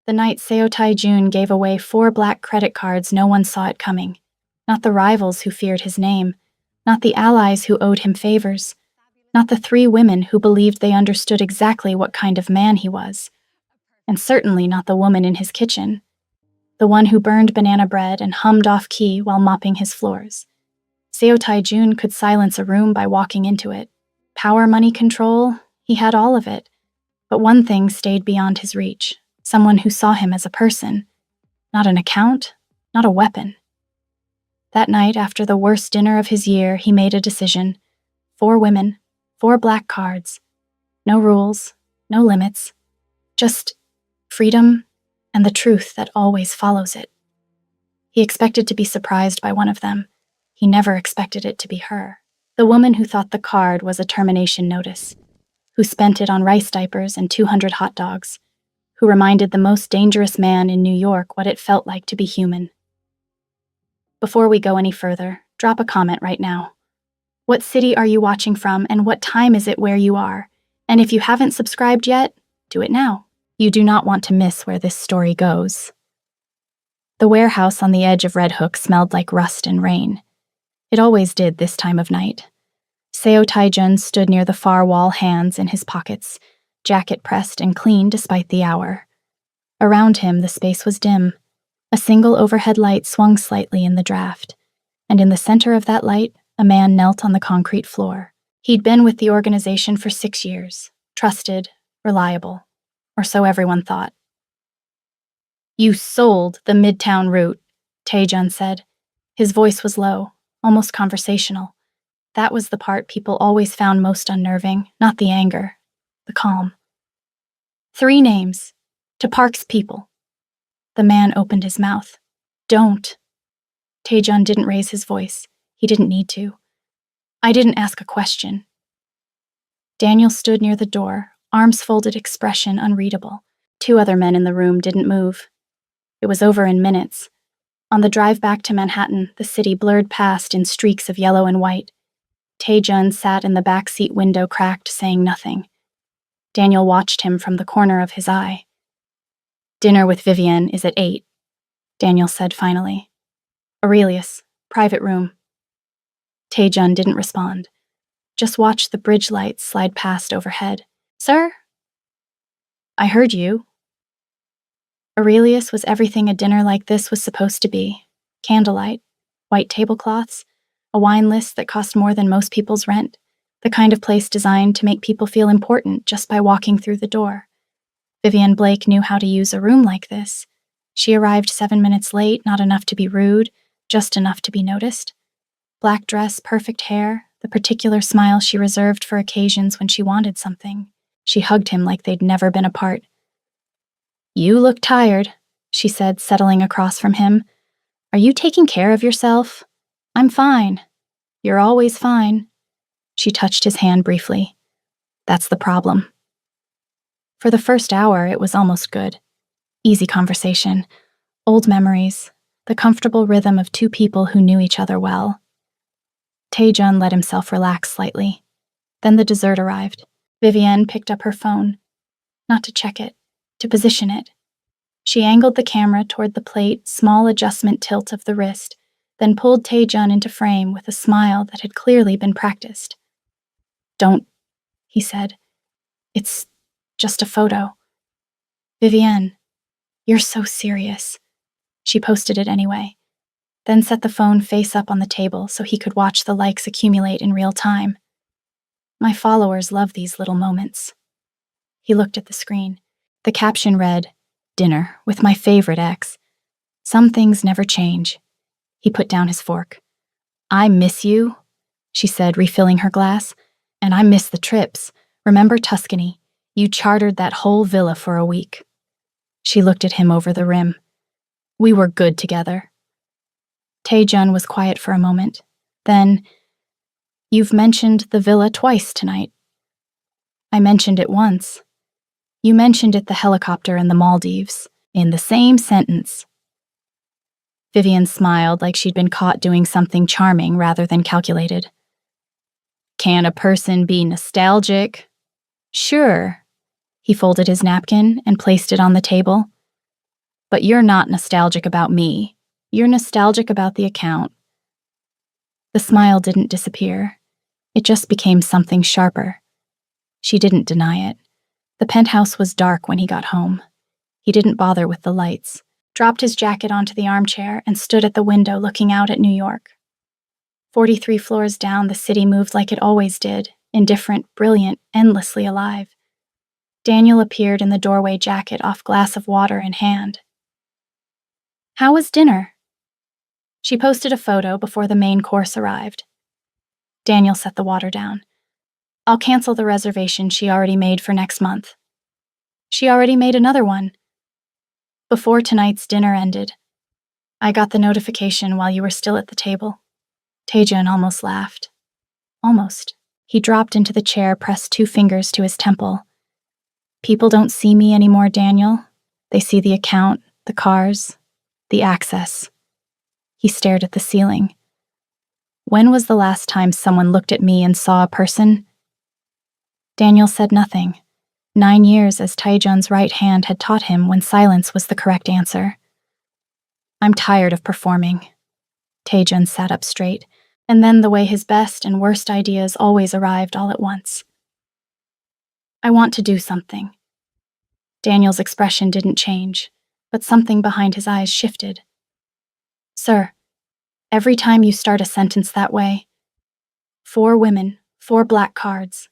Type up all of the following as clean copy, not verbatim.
The night Seo Tai-jun gave away 4 black credit cards, no one saw it coming. Not the rivals who feared his name, not the allies who owed him favors, not the 3 women who believed they understood exactly what kind of man he was, and certainly not the woman in his kitchen, the one who burned banana bread and hummed off-key while mopping his floors. Seo Tai-jun could silence a room by walking into it. Power, money, control, he had all of it. But one thing stayed beyond his reach, someone who saw him as a person, not an account, not a weapon. That night, after the worst dinner of his year, he made a decision. 4 women, 4 black cards. No rules, no limits. Just freedom and the truth that always follows it. He expected to be surprised by one of them. He never expected it to be her. The woman who thought the card was a termination notice, who spent it on rice diapers and 200 hot dogs, who reminded the most dangerous man in New York what it felt like to be human. Before we go any further, drop a comment right now. What city are you watching from, and what time is it where you are? And if you haven't subscribed yet, do it now. You do not want to miss where this story goes. The warehouse on the edge of Red Hook smelled like rust and rain. It always did this time of night. Seo Tai-jun stood near the far wall, hands in his pockets, jacket pressed and clean despite the hour. Around him, the space was dim. A single overhead light swung slightly in the draft, and in the center of that light, a man knelt on the concrete floor. He'd been with the organization for 6 years, trusted, reliable, or so everyone thought. "You sold the Midtown route," Tai-jun said. His voice was low, almost conversational. That was the part people always found most unnerving, not the anger, the calm. 3 names, to Park's people. The man opened his mouth. "Don't." Tai-jun didn't raise his voice. He didn't need to. "I didn't ask a question." Daniel stood near the door, arms folded, expression unreadable. 2 other men in the room didn't move. It was over in minutes. On the drive back to Manhattan, the city blurred past in streaks of yellow and white. Tai-jun sat in the backseat window, cracked, saying nothing. Daniel watched him from the corner of his eye. "Dinner with Vivienne is at 8, Daniel said finally. "Aurelius, private room." Tai-jun didn't respond, just watched the bridge lights slide past overhead. "Sir?" "I heard you." Aurelius was everything a dinner like this was supposed to be. Candlelight, white tablecloths, a wine list that cost more than most people's rent, the kind of place designed to make people feel important just by walking through the door. Vivienne Blake knew how to use a room like this. She arrived 7 minutes late, not enough to be rude, just enough to be noticed. Black dress, perfect hair, the particular smile she reserved for occasions when she wanted something. She hugged him like they'd never been apart. "You look tired," she said, settling across from him. "Are you taking care of yourself?" "I'm fine." "You're always fine." She touched his hand briefly. "That's the problem." For the first hour, it was almost good. Easy conversation, old memories, the comfortable rhythm of 2 people who knew each other well. Tai-jun let himself relax slightly. Then the dessert arrived. Vivienne picked up her phone. Not to check it, to position it. She angled the camera toward the plate, small adjustment tilt of the wrist, then pulled Tai-jun into frame with a smile that had clearly been practiced. "Don't," he said. "It's just a photo." "Vivienne, you're so serious." She posted it anyway, then set the phone face up on the table so he could watch the likes accumulate in real time. "My followers love these little moments." He looked at the screen. The caption read, "Dinner with my favorite ex. Some things never change." He put down his fork. "I miss you," she said, refilling her glass. "And I miss the trips. Remember Tuscany? You chartered that whole villa for a week." She looked at him over the rim. "We were good together." Tai-jun was quiet for a moment. Then, "You've mentioned the villa twice tonight." "I mentioned it once." "You mentioned it, the helicopter and the Maldives, in the same sentence." Vivienne smiled like she'd been caught doing something charming rather than calculated. "Can a person be nostalgic?" "Sure." He folded his napkin and placed it on the table. But you're not nostalgic about me. You're nostalgic about the account. The smile didn't disappear. It just became something sharper. She didn't deny it. The penthouse was dark when he got home. He didn't bother with the lights, dropped his jacket onto the armchair, and stood at the window looking out at New York. 43 floors down, the city moved like it always did, indifferent, brilliant, endlessly alive. Daniel appeared in the doorway, jacket off, glass of water in hand. How was dinner? She posted a photo before the main course arrived. Daniel set the water down. I'll cancel the reservation she already made for next month. She already made another one. Before tonight's dinner ended, I got the notification while you were still at the table. Taejun almost laughed. Almost. He dropped into the chair, pressed 2 fingers to his temple. People don't see me anymore, Daniel. They see the account, the cars, the access. He stared at the ceiling. When was the last time someone looked at me and saw a person? Daniel said nothing. 9 years as Taejun's right hand had taught him when silence was the correct answer. I'm tired of performing. Taejun sat up straight, and then the way his best and worst ideas always arrived all at once. I want to do something. Daniel's expression didn't change, but something behind his eyes shifted. Sir, every time you start a sentence that way, 4 women, 4 black cards.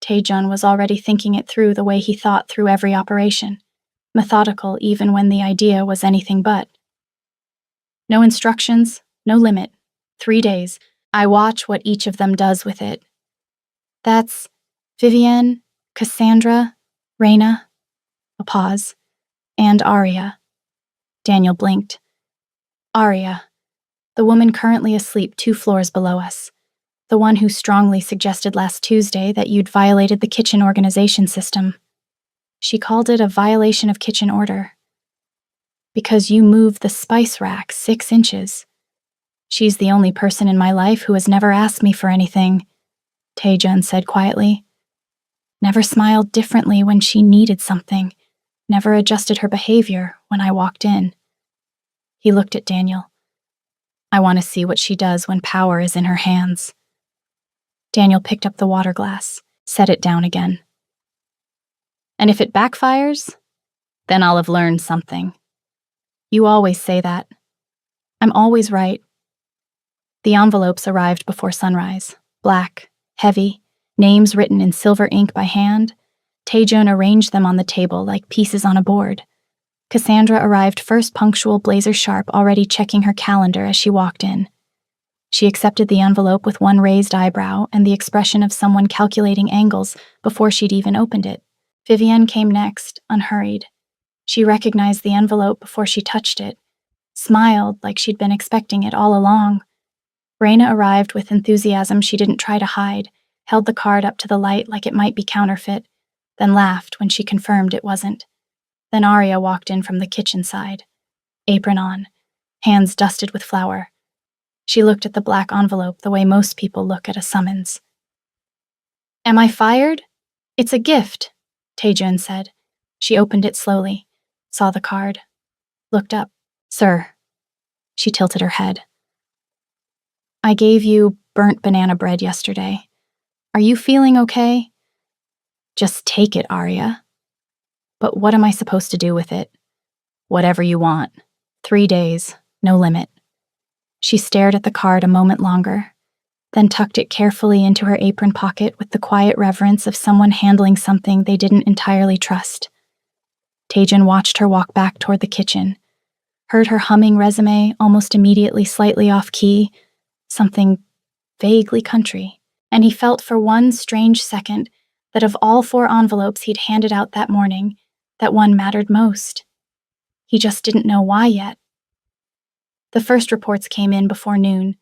Taejun was already thinking it through the way he thought through every operation, methodical even when the idea was anything but. No instructions, no limit. 3 days. I watch what each of them does with it. That's Vivienne, Cassandra, Raina, a pause, and Arya. Daniel blinked. Arya, the woman currently asleep 2 floors below us. The one who strongly suggested last Tuesday that you'd violated the kitchen organization system. She called it a violation of kitchen order. Because you moved the spice rack 6 inches. She's the only person in my life who has never asked me for anything, Taejun said quietly. Never smiled differently when she needed something, never adjusted her behavior when I walked in. He looked at Daniel. I want to see what she does when power is in her hands. Daniel picked up the water glass, set it down again. And if it backfires, then I'll have learned something. You always say that. I'm always right. The envelopes arrived before sunrise, black, heavy, names written in silver ink by hand. Taejun arranged them on the table like pieces on a board. Cassandra arrived first, punctual, blazer sharp, already checking her calendar as she walked in. She accepted the envelope with one raised eyebrow and the expression of someone calculating angles before she'd even opened it. Vivienne came next, unhurried. She recognized the envelope before she touched it, smiled like she'd been expecting it all along. Raina arrived with enthusiasm she didn't try to hide, held the card up to the light like it might be counterfeit, then laughed when she confirmed it wasn't. Then Arya walked in from the kitchen side, apron on, hands dusted with flour. She looked at the black envelope the way most people look at a summons. Am I fired? It's a gift, Taejun said. She opened it slowly, saw the card, looked up. Sir. She tilted her head. I gave you burnt banana bread yesterday. Are you feeling okay? Just take it, Arya. But what am I supposed to do with it? Whatever you want. 3 days, no limit. She stared at the card a moment longer, then tucked it carefully into her apron pocket with the quiet reverence of someone handling something they didn't entirely trust. Taejun watched her walk back toward the kitchen, heard her humming resume almost immediately slightly off-key, something vaguely country, and he felt for one strange second that of all 4 envelopes he'd handed out that morning, that one mattered most. He just didn't know why yet. The first reports came in before noon.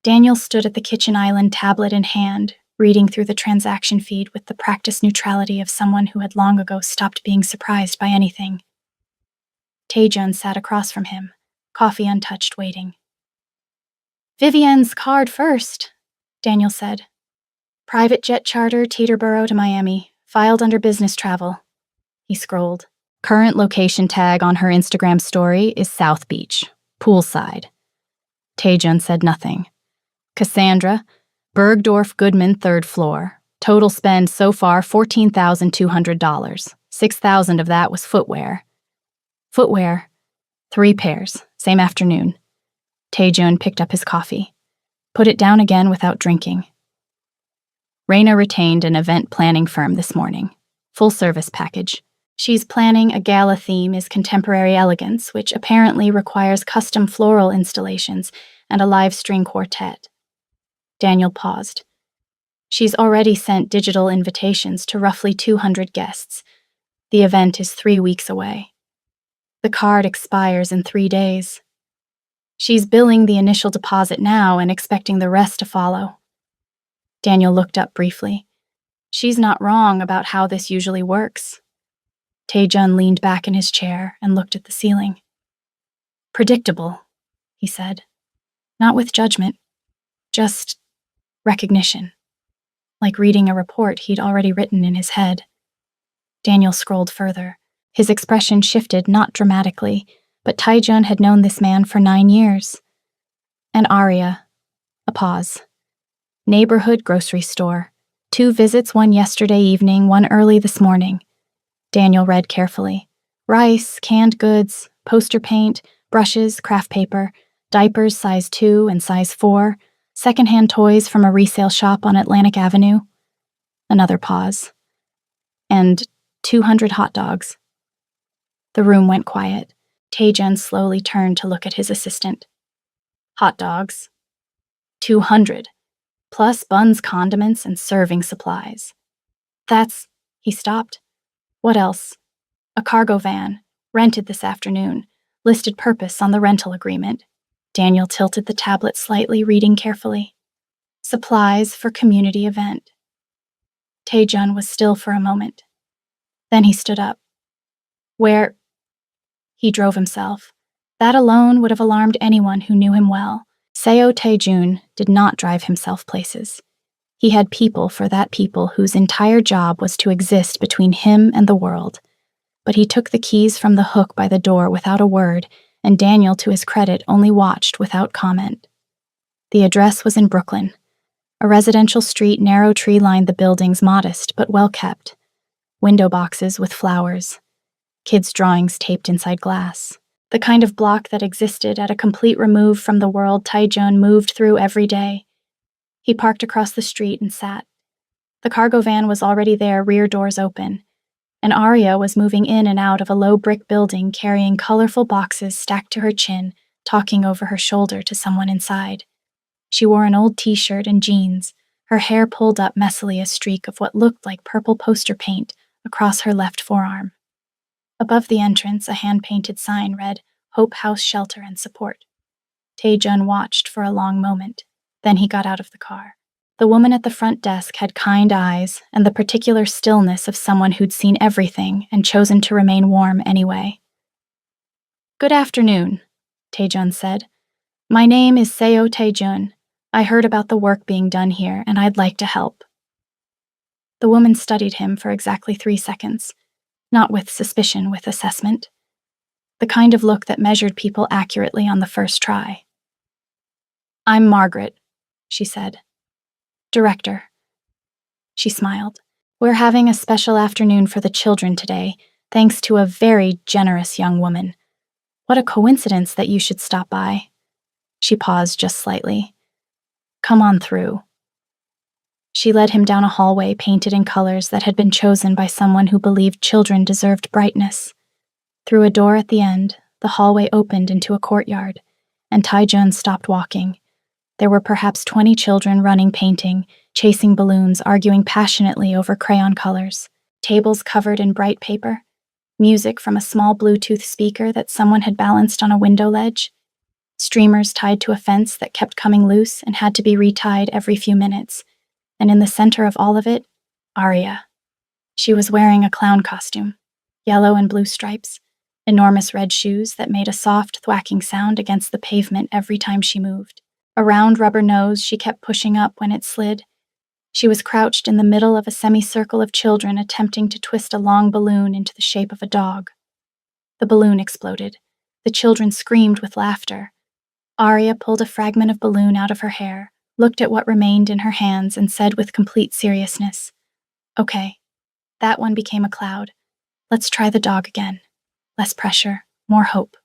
Daniel stood at the kitchen island, tablet in hand, reading through the transaction feed with the practiced neutrality of someone who had long ago stopped being surprised by anything. Taejun sat across from him, coffee untouched, waiting. Vivienne's card first, Daniel said. Private jet charter Teterboro to Miami, filed under business travel. He scrolled. Current location tag on her Instagram story is South Beach, poolside. Taejun said nothing. Cassandra, Bergdorf Goodman, 3rd floor. Total spend so far $14,200. $6,000 of that was footwear. Footwear, 3 pairs, same afternoon. Taejun picked up his coffee, put it down again without drinking. Raina retained an event planning firm this morning. Full service package. She's planning a gala theme is contemporary elegance, which apparently requires custom floral installations and a live string quartet. Daniel paused. She's already sent digital invitations to roughly 200 guests. The event is 3 weeks away. The card expires in 3 days. She's billing the initial deposit now and expecting the rest to follow. Daniel looked up briefly. She's not wrong about how this usually works. Taejun leaned back in his chair and looked at the ceiling. Predictable, he said. Not with judgment, just recognition. Like reading a report he'd already written in his head. Daniel scrolled further. His expression shifted not dramatically, but Taejun had known this man for 9 years. An aria. A pause. Neighborhood grocery store. 2 visits, one yesterday evening, one early this morning. Daniel read carefully. Rice, canned goods, poster paint, brushes, craft paper, diapers size 2 and size 4, secondhand toys from a resale shop on Atlantic Avenue. Another pause. And 200 hot dogs. The room went quiet. Taejun slowly turned to look at his assistant. Hot dogs. 200. Plus buns, condiments, and serving supplies. That's... He stopped. What else? A cargo van, rented this afternoon, listed purpose on the rental agreement. Daniel tilted the tablet slightly, reading carefully. Supplies for community event. Taejun was still for a moment. Then he stood up. Where? He drove himself. That alone would have alarmed anyone who knew him well. Seo Taejun did not drive himself places. He had people for that people whose entire job was to exist between him and the world. But he took the keys from the hook by the door without a word, and Daniel, to his credit, only watched without comment. The address was in Brooklyn. A residential street, narrow tree lined the buildings, modest but well kept. Window boxes with flowers. Kids' drawings taped inside glass. The kind of block that existed at a complete remove from the world Taejun moved through every day. He parked across the street and sat. The cargo van was already there, rear doors open. And Arya was moving in and out of a low brick building, carrying colorful boxes stacked to her chin, talking over her shoulder to someone inside. She wore an old t-shirt and jeans, her hair pulled up messily, a streak of what looked like purple poster paint across her left forearm. Above the entrance, a hand-painted sign read, Hope House Shelter and Support. Taejun watched for a long moment. Then he got out of the car. The woman at the front desk had kind eyes and the particular stillness of someone who'd seen everything and chosen to remain warm anyway. Good afternoon, Taejun said. My name is Seo Taejun. I heard about the work being done here and I'd like to help. The woman studied him for exactly 3 seconds, not with suspicion, with assessment. The kind of look that measured people accurately on the first try. I'm Margaret, she said. Director. She smiled. We're having a special afternoon for the children today, thanks to a very generous young woman. What a coincidence that you should stop by. She paused just slightly. Come on through. She led him down a hallway painted in colors that had been chosen by someone who believed children deserved brightness. Through a door at the end, the hallway opened into a courtyard, and Taejun stopped walking. There were perhaps 20 children running, painting, chasing balloons, arguing passionately over crayon colors, tables covered in bright paper, music from a small Bluetooth speaker that someone had balanced on a window ledge, streamers tied to a fence that kept coming loose and had to be retied every few minutes, and in the center of all of it, Arya. She was wearing a clown costume, yellow and blue stripes, enormous red shoes that made a soft thwacking sound against the pavement every time she moved. A round rubber nose she kept pushing up when it slid. She was crouched in the middle of a semicircle of children attempting to twist a long balloon into the shape of a dog. The balloon exploded. The children screamed with laughter. Arya pulled a fragment of balloon out of her hair, looked at what remained in her hands, and said with complete seriousness, "Okay, that one became a cloud. Let's try the dog again. Less pressure, more hope,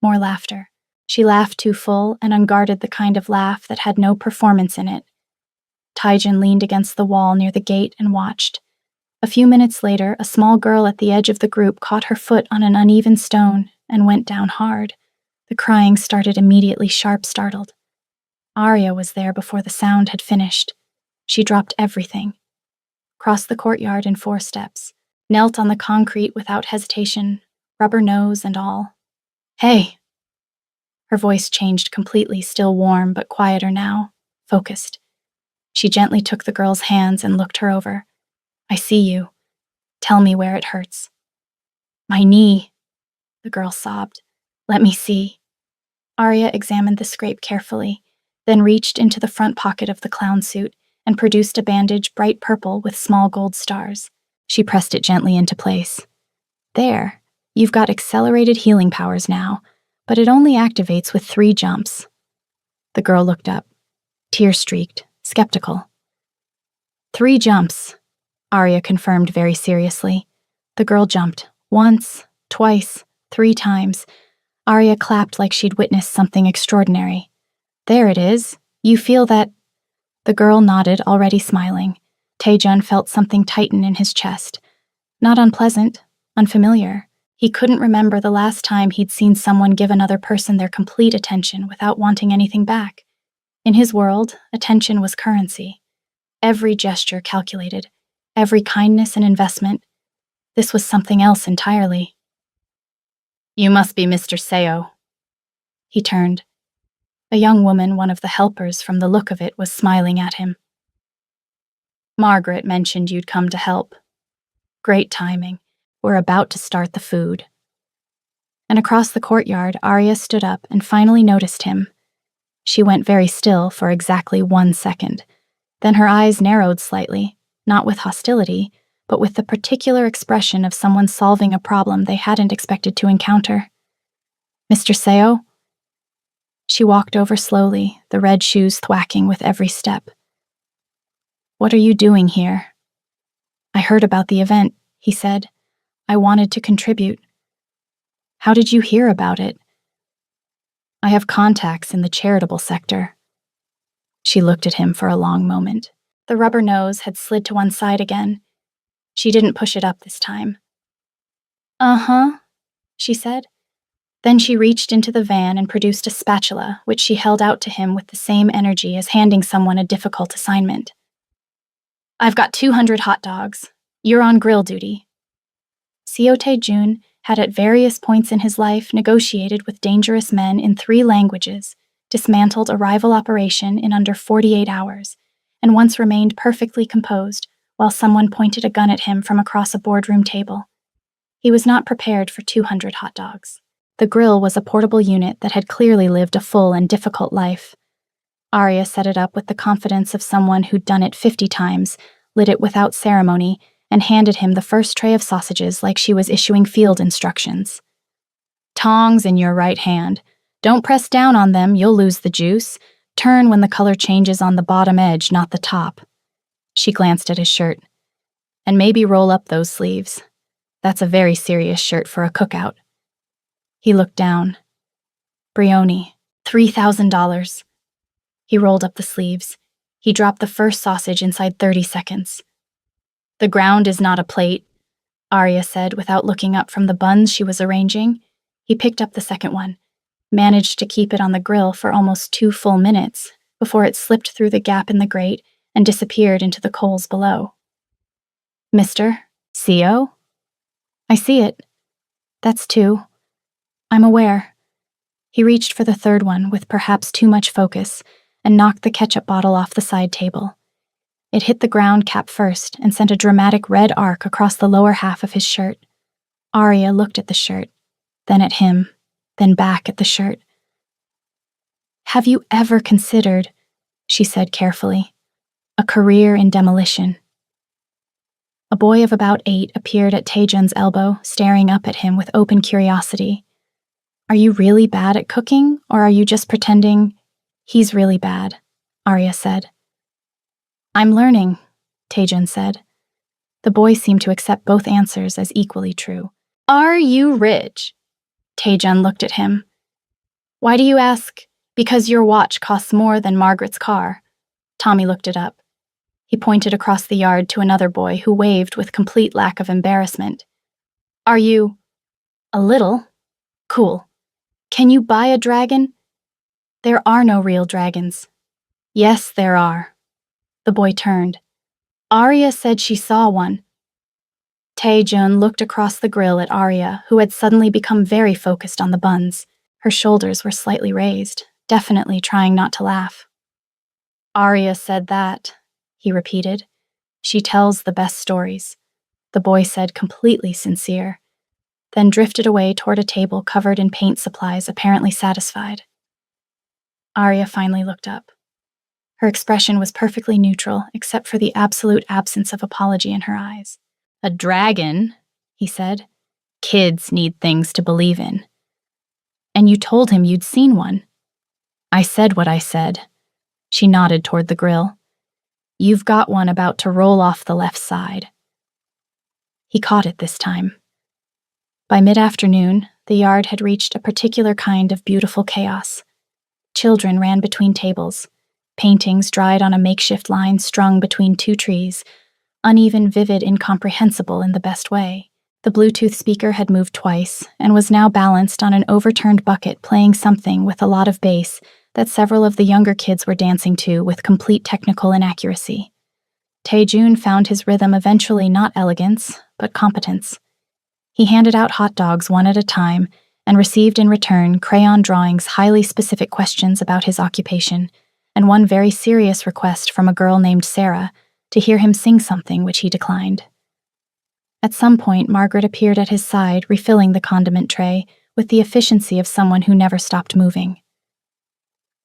more laughter." She laughed too full and unguarded, the kind of laugh that had no performance in it. Taijin leaned against the wall near the gate and watched. A few minutes later, a small girl at the edge of the group caught her foot on an uneven stone and went down hard. The crying started immediately, sharp, startled. Arya was there before the sound had finished. She dropped everything, crossed the courtyard in 4 steps, knelt on the concrete without hesitation, rubber nose and all. "Hey!" Her voice changed completely, still warm but quieter now, focused. She gently took the girl's hands and looked her over. "I see you. Tell me where it hurts." "My knee," the girl sobbed. "Let me see." Arya examined the scrape carefully, then reached into the front pocket of the clown suit and produced a bandage bright purple with small gold stars. She pressed it gently into place. "There, you've got accelerated healing powers now, but it only activates with 3 jumps." The girl looked up, tear-streaked, skeptical. 3 jumps, Arya confirmed very seriously. The girl jumped, once, twice, 3 times. Arya clapped like she'd witnessed something extraordinary. "There it is. You feel that?" The girl nodded, already smiling. Taejun felt something tighten in his chest. Not unpleasant, unfamiliar. He couldn't remember the last time he'd seen someone give another person their complete attention without wanting anything back. In his world, attention was currency. Every gesture calculated, every kindness an investment. This was something else entirely. "You must be Mr. Seo." He turned. A young woman, one of the helpers from the look of it, was smiling at him. "Margaret mentioned you'd come to help. Great timing. We're about to start the food." And across the courtyard, Arya stood up and finally noticed him. She went very still for exactly 1 second. Then her eyes narrowed slightly, not with hostility, but with the particular expression of someone solving a problem they hadn't expected to encounter. "Mr. Seo?" She walked over slowly, the red shoes thwacking with every step. "What are you doing here?" "I heard about the event," he said. "I wanted to contribute." "How did you hear about it?" "I have contacts in the charitable sector." She looked at him for a long moment. The rubber nose had slid to one side again. She didn't push it up this time. "Uh-huh," she said. Then she reached into the van and produced a spatula, which she held out to him with the same energy as handing someone a difficult assignment. "I've got 200 hot dogs. You're on grill duty." Seo Tae-jun had at various points in his life negotiated with dangerous men in 3 languages, dismantled a rival operation in under 48 hours, and once remained perfectly composed while someone pointed a gun at him from across a boardroom table. He was not prepared for 200 hot dogs. The grill was a portable unit that had clearly lived a full and difficult life. Arya set it up with the confidence of someone who'd done it 50 times, lit it without ceremony, and handed him the first tray of sausages like she was issuing field instructions. "Tongs in your right hand. Don't press down on them, you'll lose the juice. Turn when the color changes on the bottom edge, not the top." She glanced at his shirt. "And maybe roll up those sleeves. That's a very serious shirt for a cookout." He looked down. "Brioni, $3,000. He rolled up the sleeves. He dropped the first sausage inside 30 seconds. "The ground is not a plate," Arya said without looking up from the buns she was arranging. He picked up the second one, managed to keep it on the grill for almost 2 full minutes before it slipped through the gap in the grate and disappeared into the coals below. "Mr. Seo?" "I see it. That's 2. I'm aware." He reached for the third one with perhaps too much focus and knocked the ketchup bottle off the side table. It hit the ground cap first and sent a dramatic red arc across the lower half of his shirt. Arya looked at the shirt, then at him, then back at the shirt. "Have you ever considered," she said carefully, "a career in demolition?" A boy of about 8 appeared at Taejun's elbow, staring up at him with open curiosity. Are you really bad at cooking, or are you just pretending? He's really bad, Arya said. I'm learning, Taejun said. The boy seemed to accept both answers as equally true. Are you rich? Taejun looked at him. Why do you ask? Because your watch costs more than Margaret's car. Tommy looked it up. He pointed across the yard to another boy who waved with complete lack of embarrassment. Are you? A little. Cool. Can you buy a dragon? There are no real dragons. Yes, there are. The boy turned. Arya said she saw one. Taejun looked across the grill at Arya, who had suddenly become very focused on the buns. Her shoulders were slightly raised, definitely trying not to laugh. Arya said that, he repeated. She tells the best stories, the boy said, completely sincere, then drifted away toward a table covered in paint supplies, apparently satisfied. Arya finally looked up. Her expression was perfectly neutral, except for the absolute absence of apology in her eyes. A dragon, he said. Kids need things to believe in. And you told him you'd seen one. I said what I said. She nodded toward the grill. You've got one about to roll off the left side. He caught it this time. By mid-afternoon, the yard had reached a particular kind of beautiful chaos. Children ran between tables. Paintings dried on a makeshift line strung between 2 trees, uneven, vivid, incomprehensible in the best way. The Bluetooth speaker had moved twice and was now balanced on an overturned bucket playing something with a lot of bass that several of the younger kids were dancing to with complete technical inaccuracy. Taejun found his rhythm eventually not elegance, but competence. He handed out hot dogs one at a time and received in return crayon drawings, highly specific questions about his occupation, and one very serious request from a girl named Sarah to hear him sing something which he declined. At some point, Margaret appeared at his side, refilling the condiment tray with the efficiency of someone who never stopped moving.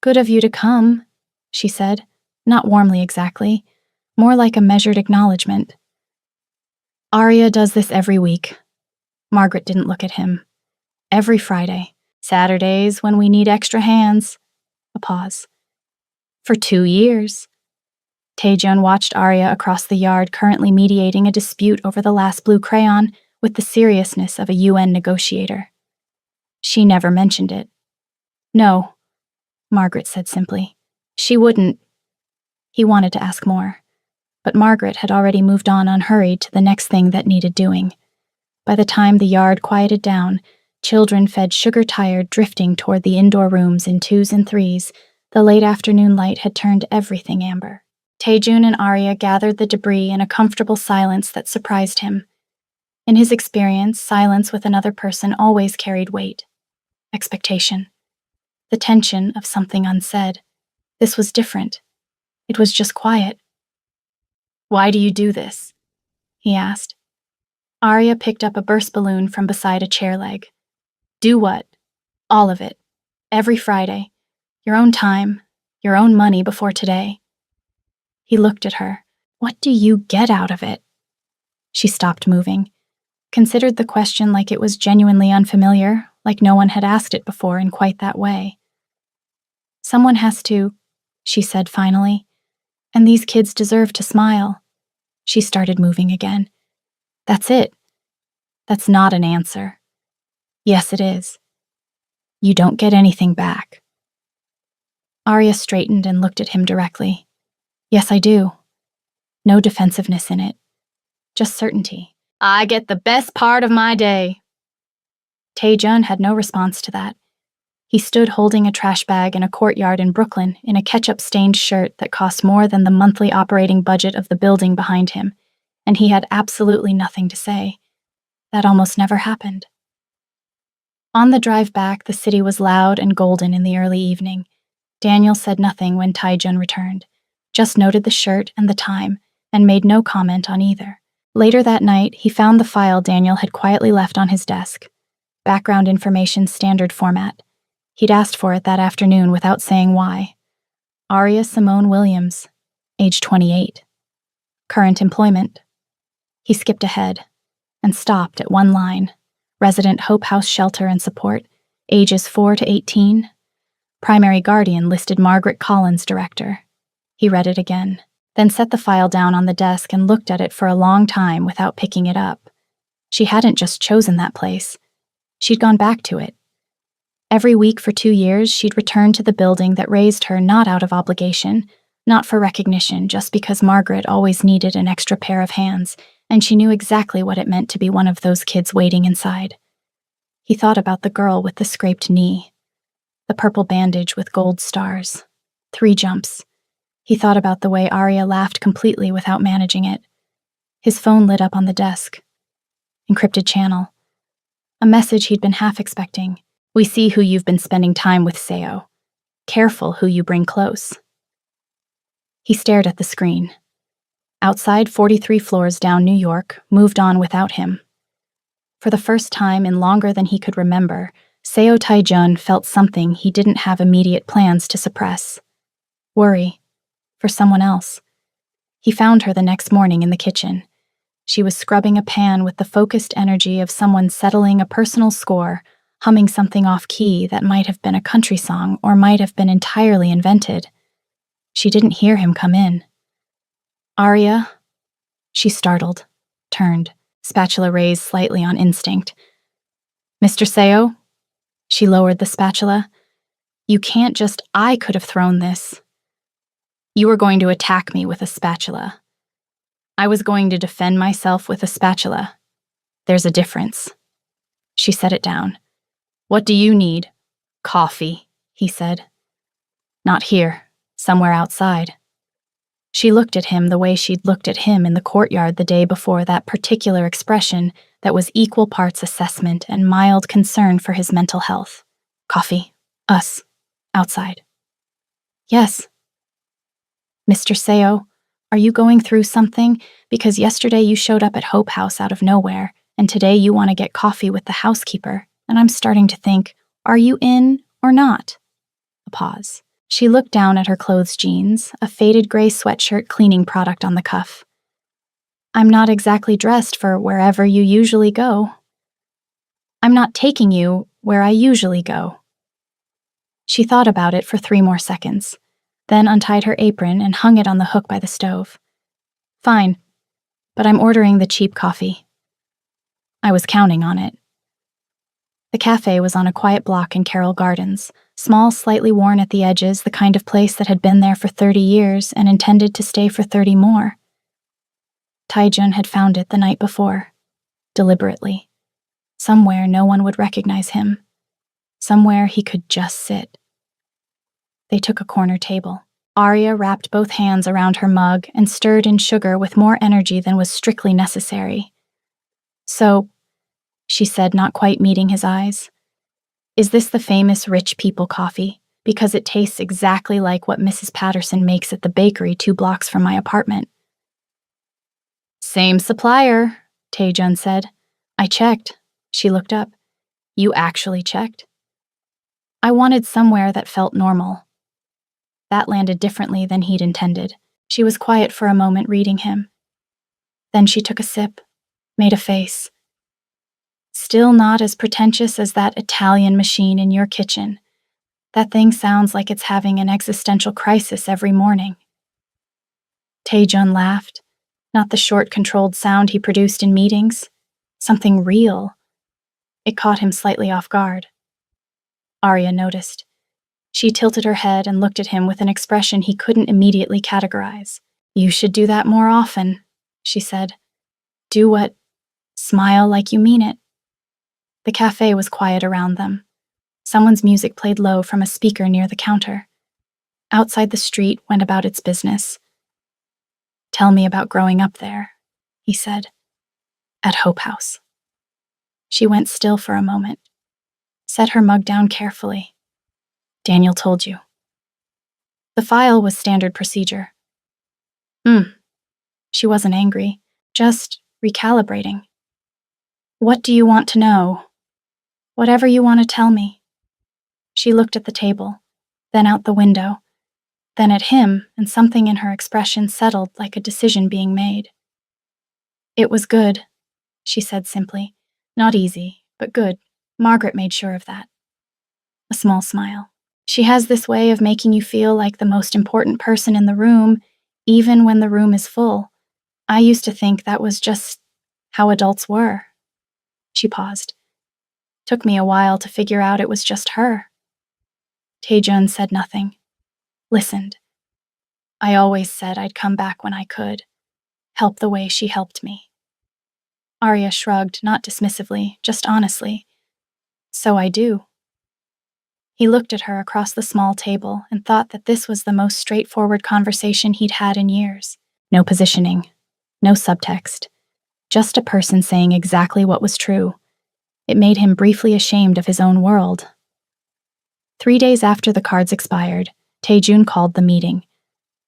Good of you to come, she said, not warmly exactly, more like a measured acknowledgement. Arya does this every week. Margaret didn't look at him. Every Friday. Saturdays when we need extra hands. A pause. For 2 years. Taejun watched Arya across the yard, currently mediating a dispute over the last blue crayon with the seriousness of a UN negotiator. She never mentioned it. No, Margaret said simply. She wouldn't. He wanted to ask more, but Margaret had already moved on unhurried to the next thing that needed doing. By the time the yard quieted down, children fed sugar-tired drifting toward the indoor rooms in 2s and 3s. The late afternoon light had turned everything amber. Taejun and Arya gathered the debris in a comfortable silence that surprised him. In his experience, silence with another person always carried weight. Expectation. The tension of something unsaid. This was different. It was just quiet. Why do you do this? He asked. Arya picked up a burst balloon from beside a chair leg. Do what? All of it. Every Friday. Your own time. Your own money before today. He looked at her. What do you get out of it? She stopped moving, considered the question like it was genuinely unfamiliar, like no one had asked it before in quite that way. Someone has to, she said finally, and these kids deserve to smile. She started moving again. That's it. That's not an answer. Yes, it is. You don't get anything back. Arya straightened and looked at him directly. Yes, I do. No defensiveness in it. Just certainty. I get the best part of my day. Taejun had no response to that. He stood holding a trash bag in a courtyard in Brooklyn in a ketchup-stained shirt that cost more than the monthly operating budget of the building behind him, and he had absolutely nothing to say. That almost never happened. On the drive back, the city was loud and golden in the early evening. Daniel said nothing when Taejun returned, just noted the shirt and the time, and made no comment on either. Later that night, he found the file Daniel had quietly left on his desk. Background information standard format. He'd asked for it that afternoon without saying why. Arya Simone Williams, age 28. Current employment. He skipped ahead and stopped at one line: Resident Hope House Shelter and Support, ages 4 to 18. Primary guardian listed Margaret Collins, director. He read it again, then set the file down on the desk and looked at it for a long time without picking it up. She hadn't just chosen that place. She'd gone back to it. Every week for 2 years, she'd returned to the building that raised her, not out of obligation, not for recognition, just because Margaret always needed an extra pair of hands, and she knew exactly what it meant to be one of those kids waiting inside. He thought about the girl with the scraped knee, the purple bandage with gold stars, 3 jumps. He thought about the way Arya laughed completely without managing it. His phone lit up on the desk. Encrypted channel. A message he'd been half expecting. We see who you've been spending time with, Seo. Careful who you bring close. He stared at the screen. Outside, 43 floors down New York, moved on without him. For the first time in longer than he could remember, Seo Taijun felt something he didn't have immediate plans to suppress. Worry. For someone else. He found her the next morning in the kitchen. She was scrubbing a pan with the focused energy of someone settling a personal score, humming something off-key that might have been a country song or might have been entirely invented. She didn't hear him come in. Arya? She startled, turned, spatula raised slightly on instinct. Mr. Seo? She lowered the spatula. You can't just, I could have thrown this. You were going to attack me with a spatula. I was going to defend myself with a spatula. There's a difference. She set it down. What do you need? Coffee, he said. Not here, somewhere outside. She looked at him the way she'd looked at him in the courtyard the day before, that particular expression that was equal parts assessment and mild concern for his mental health. Coffee. Us. Outside. Yes. Mr. Seo, are you going through something? Because yesterday you showed up at Hope House out of nowhere, and today you want to get coffee with the housekeeper, and I'm starting to think, are you in or not? A pause. She looked down at her clothes jeans, a faded gray sweatshirt cleaning product on the cuff. I'm not exactly dressed for wherever you usually go. I'm not taking you where I usually go. She thought about it for 3 more seconds, then untied her apron and hung it on the hook by the stove. Fine, but I'm ordering the cheap coffee. I was counting on it. The cafe was on a quiet block in Carroll Gardens, small, slightly worn at the edges, the kind of place that had been there for 30 years and intended to stay for 30 more. Taijun had found it the night before, deliberately. Somewhere no one would recognize him. Somewhere he could just sit. They took a corner table. Arya wrapped both hands around her mug and stirred in sugar with more energy than was strictly necessary. So, she said, not quite meeting his eyes, is this the famous rich people coffee? Because it tastes exactly like what Mrs. Patterson makes at the bakery 2 blocks from my apartment. Same supplier, Taejun said. I checked. She looked up. You actually checked? I wanted somewhere that felt normal. That landed differently than he'd intended. She was quiet for a moment, reading him. Then she took a sip, made a face. Still not as pretentious as that Italian machine in your kitchen. That thing sounds like it's having an existential crisis every morning. Taejun laughed, not the short, controlled sound he produced in meetings. Something real. It caught him slightly off guard. Arya noticed. She tilted her head and looked at him with an expression he couldn't immediately categorize. You should do that more often, she said. Do what? Smile like you mean it. The cafe was quiet around them. Someone's music played low from a speaker near the counter. Outside, the street went about its business. Tell me about growing up there, he said. At Hope House. She went still for a moment, set her mug down carefully. Daniel told you. The file was standard procedure. She wasn't angry, just recalibrating. What do you want to know? Whatever you want to tell me. She looked at the table, then out the window, then at him, and something in her expression settled like a decision being made. It was good, she said simply. Not easy, but good. Margaret made sure of that. A small smile. She has this way of making you feel like the most important person in the room, even when the room is full. I used to think that was just how adults were. She paused. Took me a while to figure out it was just her. Taejun said nothing. Listened. I always said I'd come back when I could. Help the way she helped me. Arya shrugged, not dismissively, just honestly. So I do. He looked at her across the small table and thought that this was the most straightforward conversation he'd had in years. No positioning, no subtext, just a person saying exactly what was true. It made him briefly ashamed of his own world. 3 days after the cards expired, Taejun called the meeting.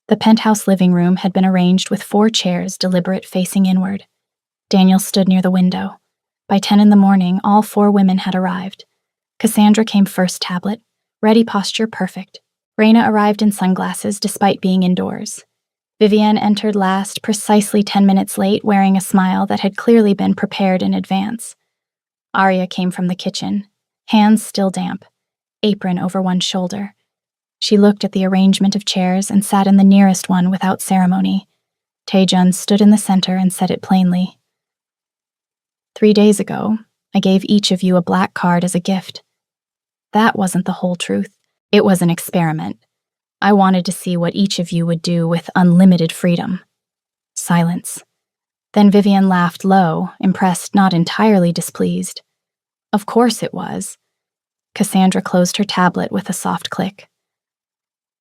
The penthouse living room had been arranged with 4 chairs, deliberate, facing inward. Daniel stood near the window. By 10 in the morning, all 4 women had arrived. Cassandra came first tablet, ready posture perfect. Raina arrived in sunglasses despite being indoors. Vivienne entered last, precisely 10 minutes late, wearing a smile that had clearly been prepared in advance. Arya came from the kitchen, hands still damp, apron over one shoulder. She looked at the arrangement of chairs and sat in the nearest one without ceremony. Taejun stood in the center and said it plainly. 3 days ago, I gave each of you a black card as a gift. That wasn't the whole truth. It was an experiment. I wanted to see what each of you would do with unlimited freedom. Silence. Then Vivienne laughed low, impressed, not entirely displeased. Of course it was. Cassandra closed her tablet with a soft click.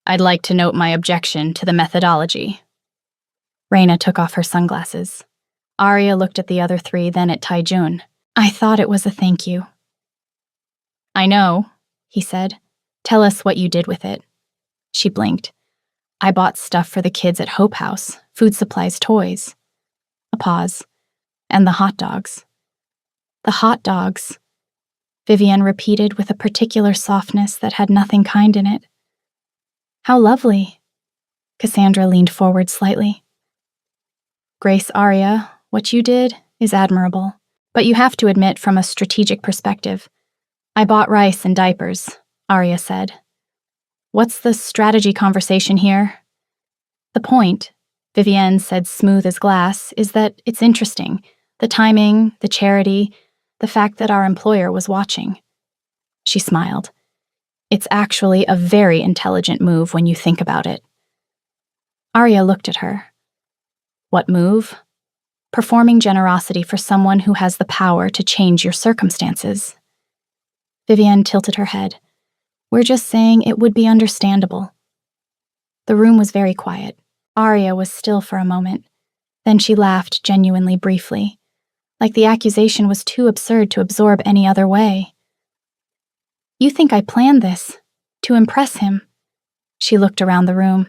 I'd like to note my objection to the methodology. Raina took off her sunglasses. Arya looked at the other 3, then at Taejun. I thought it was a thank you. I know, he said. Tell us what you did with it. She blinked. I bought stuff for the kids at Hope House, food supplies, toys. A pause. And the hot dogs. The hot dogs, Vivienne repeated with a particular softness that had nothing kind in it. How lovely. Cassandra leaned forward slightly. Grace, Arya, what you did is admirable, but you have to admit from a strategic perspective. I bought rice and diapers, Arya said. What's the strategy conversation here? The point, Vivienne said smooth as glass, is that it's interesting. The timing, the charity, the fact that our employer was watching. She smiled. It's actually a very intelligent move when you think about it. Arya looked at her. What move? Performing generosity for someone who has the power to change your circumstances. Vivienne tilted her head. We're just saying it would be understandable. The room was very quiet. Arya was still for a moment. Then she laughed genuinely briefly, like the accusation was too absurd to absorb any other way. You think I planned this? To impress him? She looked around the room.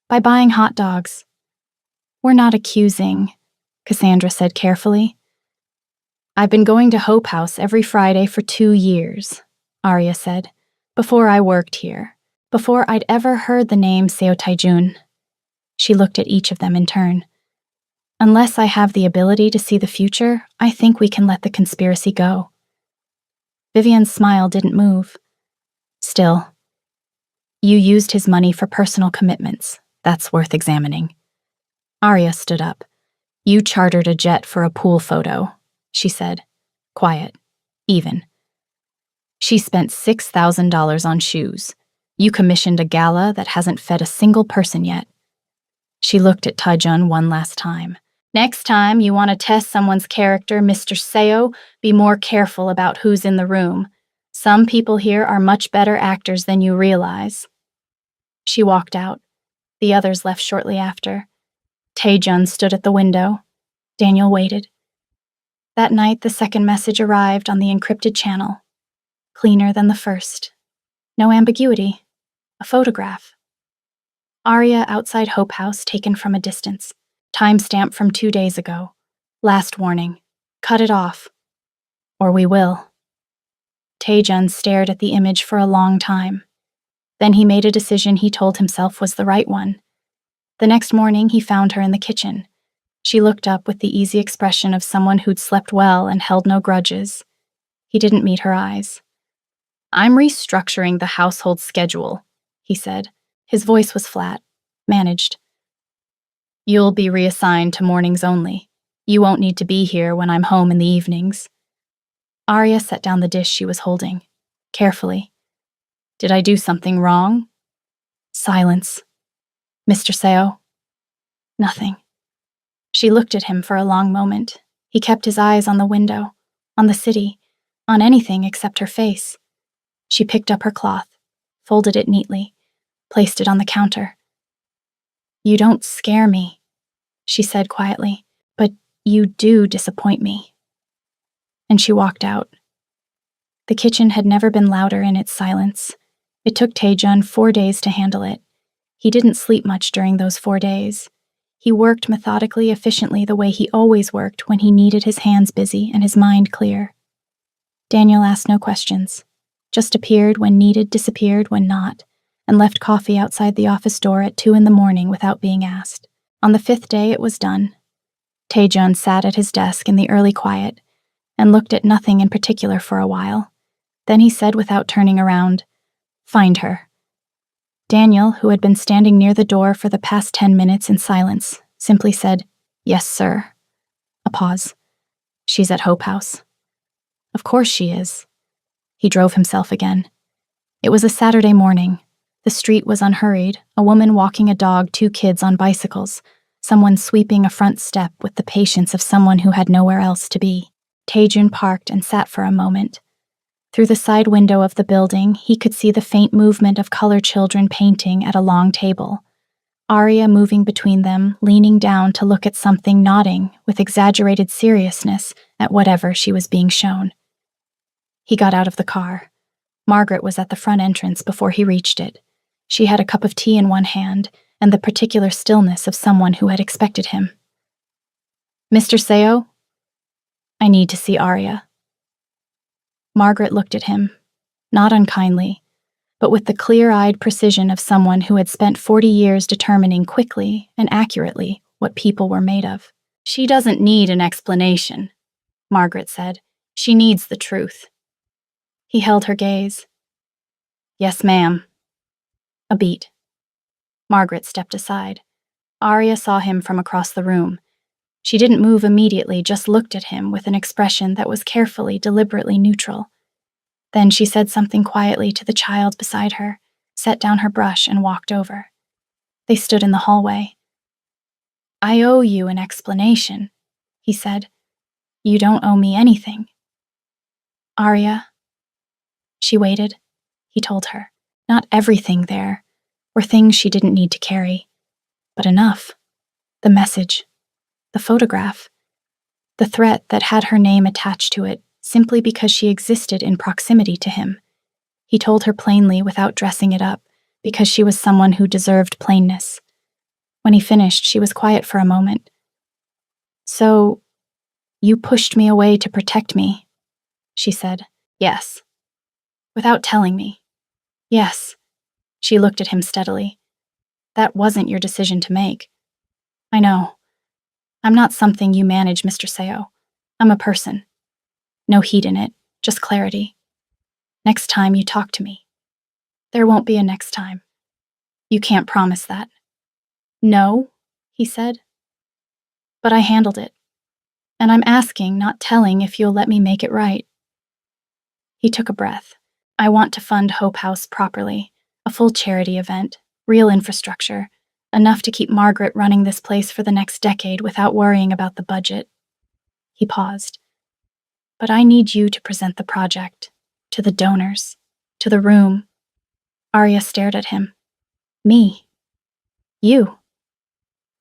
By buying hot dogs. We're not accusing, Cassandra said carefully. I've been going to Hope House every Friday for 2 years, Arya said, before I worked here, before I'd ever heard the name Seo Taejun. She looked at each of them in turn. Unless I have the ability to see the future, I think we can let the conspiracy go. Vivienne's smile didn't move. Still, you used his money for personal commitments. That's worth examining. Arya stood up. You chartered a jet for a pool photo, she said. Quiet. Even. She spent $6,000 on shoes. You commissioned a gala that hasn't fed a single person yet. She looked at Taejun one last time. Next time you want to test someone's character, Mr. Seo, be more careful about who's in the room. Some people here are much better actors than you realize. She walked out. The others left shortly after. Taejun stood at the window. Daniel waited. That night, the second message arrived on the encrypted channel. Cleaner than the first. No ambiguity. A photograph. Arya outside Hope House taken from a distance. Timestamp from 2 days ago. Last warning. Cut it off. Or we will. Taejun stared at the image for a long time. Then he made a decision he told himself was the right one. The next morning, he found her in the kitchen. She looked up with the easy expression of someone who'd slept well and held no grudges. He didn't meet her eyes. "I'm restructuring the household schedule," he said. His voice was flat, managed. "You'll be reassigned to mornings only. You won't need to be here when I'm home in the evenings." Arya set down the dish she was holding, carefully. "Did I do something wrong?" Silence. "Mr. Seo?" Nothing. She looked at him for a long moment. He kept his eyes on the window, on the city, on anything except her face. She picked up her cloth, folded it neatly, placed it on the counter. "You don't scare me," she said quietly, "but you do disappoint me." And she walked out. The kitchen had never been louder in its silence. It took Taejun 4 days to handle it. He didn't sleep much during those 4 days. He worked methodically, efficiently, the way he always worked when he needed his hands busy and his mind clear. Daniel asked no questions, just appeared when needed, disappeared when not, and left coffee outside the office door at 2 a.m. without being asked. On the 5th day, it was done. Taejun sat at his desk in the early quiet and looked at nothing in particular for a while. Then he said without turning around, "Find her." Daniel, who had been standing near the door for the past 10 minutes in silence, simply said, "Yes, sir." A pause. "She's at Hope House." "Of course she is." He drove himself again. It was a Saturday morning. The street was unhurried, a woman walking a dog, 2 kids on bicycles, someone sweeping a front step with the patience of someone who had nowhere else to be. Taejun parked and sat for a moment. Through the side window of the building, he could see the faint movement of colored children painting at a long table. Arya moving between them, leaning down to look at something, nodding with exaggerated seriousness at whatever she was being shown. He got out of the car. Margaret was at the front entrance before he reached it. She had a cup of tea in one hand and the particular stillness of someone who had expected him. "Mr. Seo?" "I need to see Arya." Margaret looked at him, not unkindly, but with the clear-eyed precision of someone who had spent 40 years determining quickly and accurately what people were made of. "She doesn't need an explanation," Margaret said. "She needs the truth." He held her gaze. "Yes, ma'am." A beat. Margaret stepped aside. Arya saw him from across the room. She didn't move immediately, just looked at him with an expression that was carefully, deliberately neutral. Then she said something quietly to the child beside her, set down her brush, and walked over. They stood in the hallway. "I owe you an explanation," he said. "You don't owe me anything." "Arya." She waited. He told her. Not everything there were things she didn't need to carry, but enough. The message, the photograph, the threat that had her name attached to it simply because she existed in proximity to him. He told her plainly without dressing it up, because she was someone who deserved plainness. When he finished, she was quiet for a moment. "So, you pushed me away to protect me," she said. "Yes." "Without telling me." "Yes." She looked at him steadily. "That wasn't your decision to make." "I know. I'm not something you manage, Mr. Seo. I'm a person. No heat in it, just clarity. Next time you talk to me." "There won't be a next time." "You can't promise that." "No," he said. "But I handled it. And I'm asking, not telling, if you'll let me make it right." He took a breath. "I want to fund Hope House properly. A full charity event, real infrastructure, enough to keep Margaret running this place for the next decade without worrying about the budget." He paused. "But I need you to present the project, to the donors, to the room." Arya stared at him. "Me? You?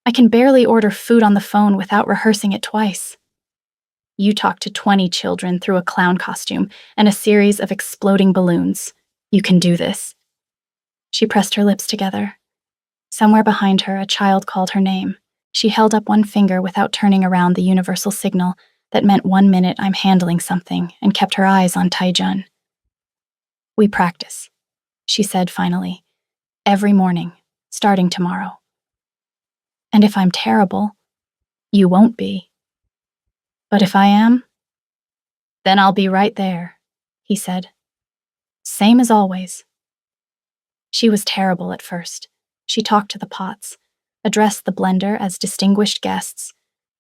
I can barely order food on the phone without rehearsing it twice. You talk to 20 children through a clown costume and a series of exploding balloons. You can do this." She pressed her lips together. Somewhere behind her, a child called her name. She held up one finger without turning around, the universal signal that meant 1 minute I'm handling something, and kept her eyes on Taejun. "We practice," she said finally. "Every morning, starting tomorrow. And if I'm terrible, You won't be. But if I am, then I'll be right there, he said. Same as always. She was terrible at first. She talked to the pots, addressed the blender as distinguished guests,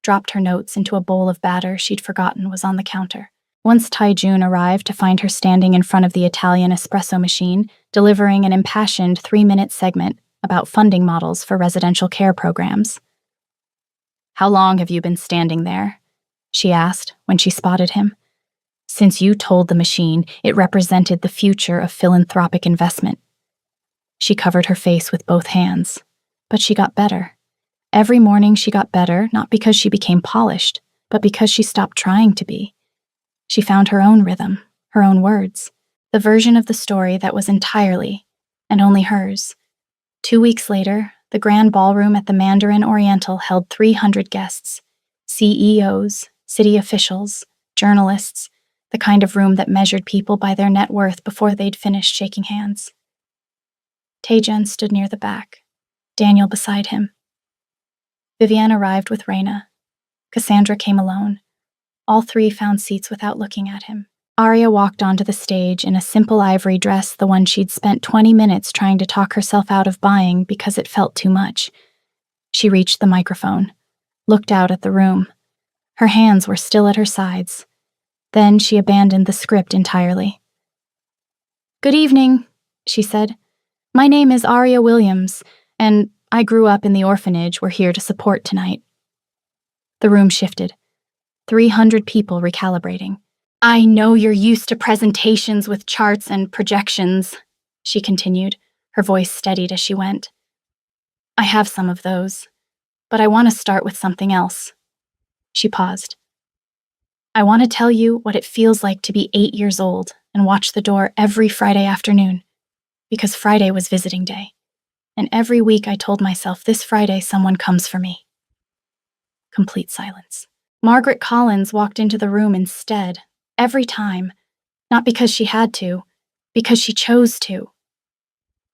dropped her notes into a bowl of batter she'd forgotten was on the counter. Once Tai-Jun arrived to find her standing in front of the Italian espresso machine, delivering an impassioned 3-minute segment about funding models for residential care programs. How long have you been standing there? She asked when she spotted him. Since you told the machine it represented the future of philanthropic investment. She covered her face with both hands, but she got better. Every morning she got better, not because she became polished, but because she stopped trying to be. She found her own rhythm, her own words, the version of the story that was entirely and only hers. 2 weeks later, the grand ballroom at the Mandarin Oriental held 300 guests, CEOs, city officials, journalists, the kind of room that measured people by their net worth before they'd finished shaking hands. Tai-Jun stood near the back, Daniel beside him. Vivienne arrived with Raina. Cassandra came alone. All three found seats without looking at him. Arya walked onto the stage in a simple ivory dress, the one she'd spent 20 minutes trying to talk herself out of buying because it felt too much. She reached the microphone, looked out at the room. Her hands were still at her sides. Then she abandoned the script entirely. "Good evening," she said. "My name is Arya Williams, and I grew up in the orphanage we're here to support tonight." The room shifted. 300 people recalibrating. "I know you're used to presentations with charts and projections," she continued, her voice steadied as she went. "I have some of those, but I want to start with something else." She paused. "I want to tell you what it feels like to be 8 years old and watch the door every Friday afternoon, because Friday was visiting day, and every week I told myself this Friday someone comes for me." Complete silence. Margaret Collins walked into the room instead, every time, not because she had to, because she chose to.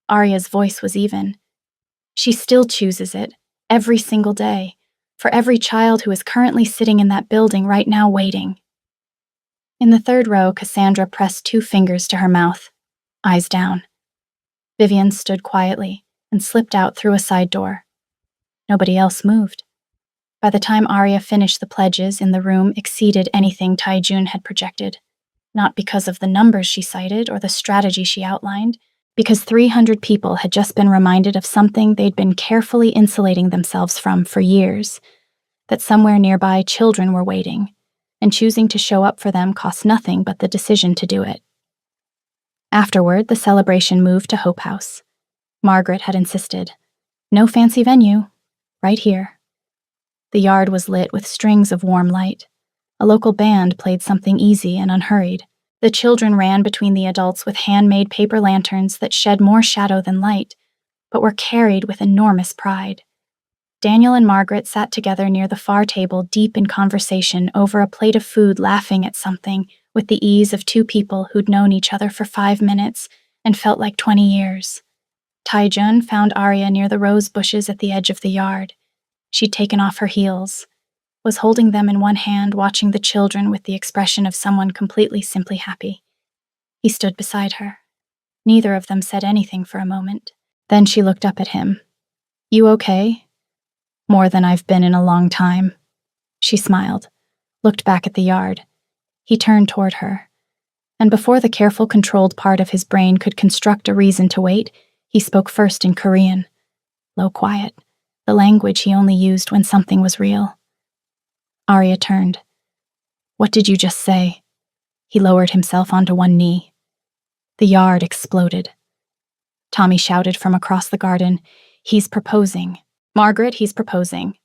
Arya's voice was even. She still chooses it, every single day, for every child who is currently sitting in that building right now waiting. In the third row, Cassandra pressed 2 fingers to her mouth, eyes down. Vivienne stood quietly and slipped out through a side door. Nobody else moved. By the time Arya finished the pledges, in the room exceeded anything Tai-Jun had projected, not because of the numbers she cited or the strategy she outlined, because 300 people had just been reminded of something they'd been carefully insulating themselves from for years, that somewhere nearby children were waiting, and choosing to show up for them cost nothing but the decision to do it. Afterward, the celebration moved to Hope House. Margaret had insisted. No fancy venue, right here. The yard was lit with strings of warm light. A local band played something easy and unhurried. The children ran between the adults with handmade paper lanterns that shed more shadow than light, but were carried with enormous pride. Daniel and Margaret sat together near the far table, deep in conversation over a plate of food, laughing at something with the ease of 2 people who'd known each other for 5 minutes and felt like 20 years. Tai-Jun found Arya near the rose bushes at the edge of the yard. She'd taken off her heels, was holding them in one hand, watching the children with the expression of someone completely simply happy. He stood beside her. Neither of them said anything for a moment. Then she looked up at him. "You okay?" "More than I've been in a long time." She smiled, looked back at the yard. He turned toward her, and before the careful, controlled part of his brain could construct a reason to wait, he spoke first in Korean, low, quiet, the language he only used when something was real. Arya turned. "What did you just say?" He lowered himself onto one knee. The yard exploded. Tommy shouted from across the garden, "He's proposing. Margaret, he's proposing."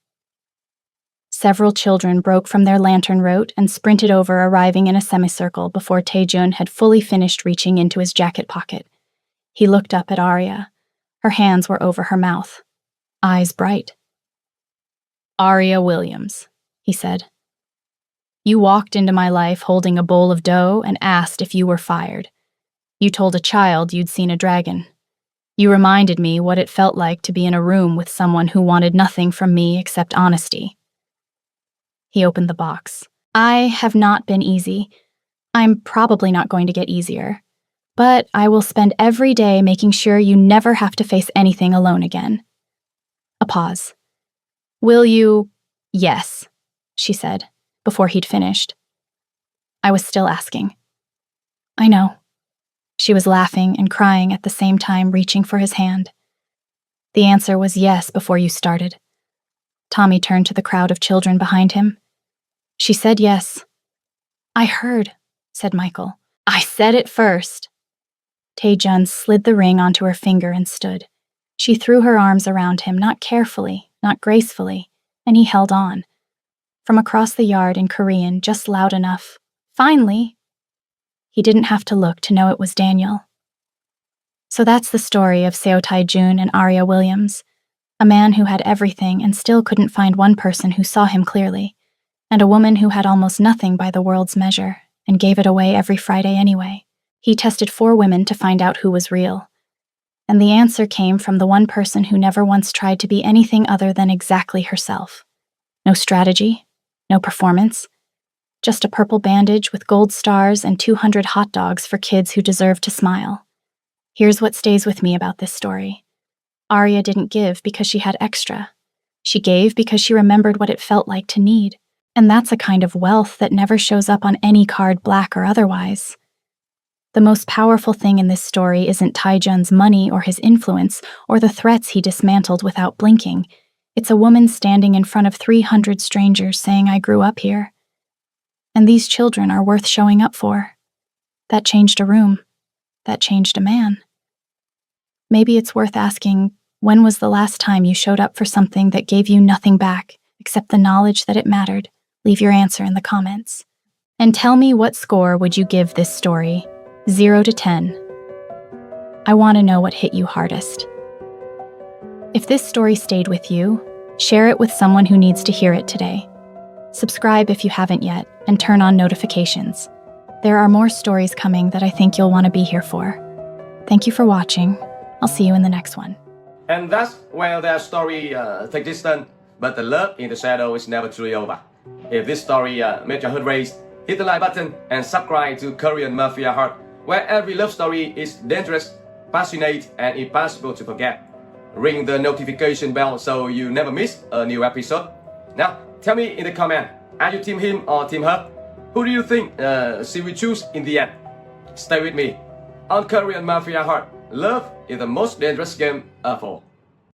Several children broke from their lantern rote and sprinted over, arriving in a semicircle before Tai-Jun had fully finished reaching into his jacket pocket. He looked up at Arya. Her hands were over her mouth, eyes bright. "Arya Williams," he said. "You walked into my life holding a bowl of dough and asked if you were fired. You told a child you'd seen a dragon. You reminded me what it felt like to be in a room with someone who wanted nothing from me except honesty. He opened the box. I have not been easy. I'm probably not going to get easier. But I will spend every day making sure you never have to face anything alone again. A pause. Will you? Yes, she said, before he'd finished. I was still asking. I know. She was laughing and crying at the same time, reaching for his hand. The answer was yes before you started. Tommy turned to the crowd of children behind him. She said yes. I heard, said Michael. I said it first. Tae-jun slid the ring onto her finger and stood. She threw her arms around him, not carefully, not gracefully, and he held on. From across the yard in Korean, just loud enough. Finally! He didn't have to look to know it was Daniel. So that's the story of Seo Tae-jun and Aria Williams, a man who had everything and still couldn't find one person who saw him clearly, and a woman who had almost nothing by the world's measure and gave it away every Friday anyway. He tested 4 women to find out who was real. And the answer came from the one person who never once tried to be anything other than exactly herself. No strategy, no performance, just a purple bandage with gold stars and 200 hot dogs for kids who deserved to smile. Here's what stays with me about this story. Aria didn't give because she had extra. She gave because she remembered what it felt like to need. And that's a kind of wealth that never shows up on any card, black or otherwise. The most powerful thing in this story isn't Tae-jun's money or his influence or the threats he dismantled without blinking. It's a woman standing in front of 300 strangers saying, I grew up here. And these children are worth showing up for. That changed a room. That changed a man. Maybe it's worth asking, when was the last time you showed up for something that gave you nothing back except the knowledge that it mattered? Leave your answer in the comments. And tell me, what score would you give this story? 0 to 10. I want to know what hit you hardest. If this story stayed with you, share it with someone who needs to hear it today. Subscribe if you haven't yet, and turn on notifications. There are more stories coming that I think you'll want to be here for. Thank you for watching. I'll see you in the next one. And that's where their story takes distance, but the love in the shadow is never truly over. If this story made your heart race, hit the like button and subscribe to Korean Mafia Heart, where every love story is dangerous, passionate, and impossible to forget. Ring the notification bell so you never miss a new episode. Now, tell me in the comment, are you team him or team her? Who do you think she will choose in the end? Stay with me. On Korean Mafia Heart, love is the most dangerous game of all.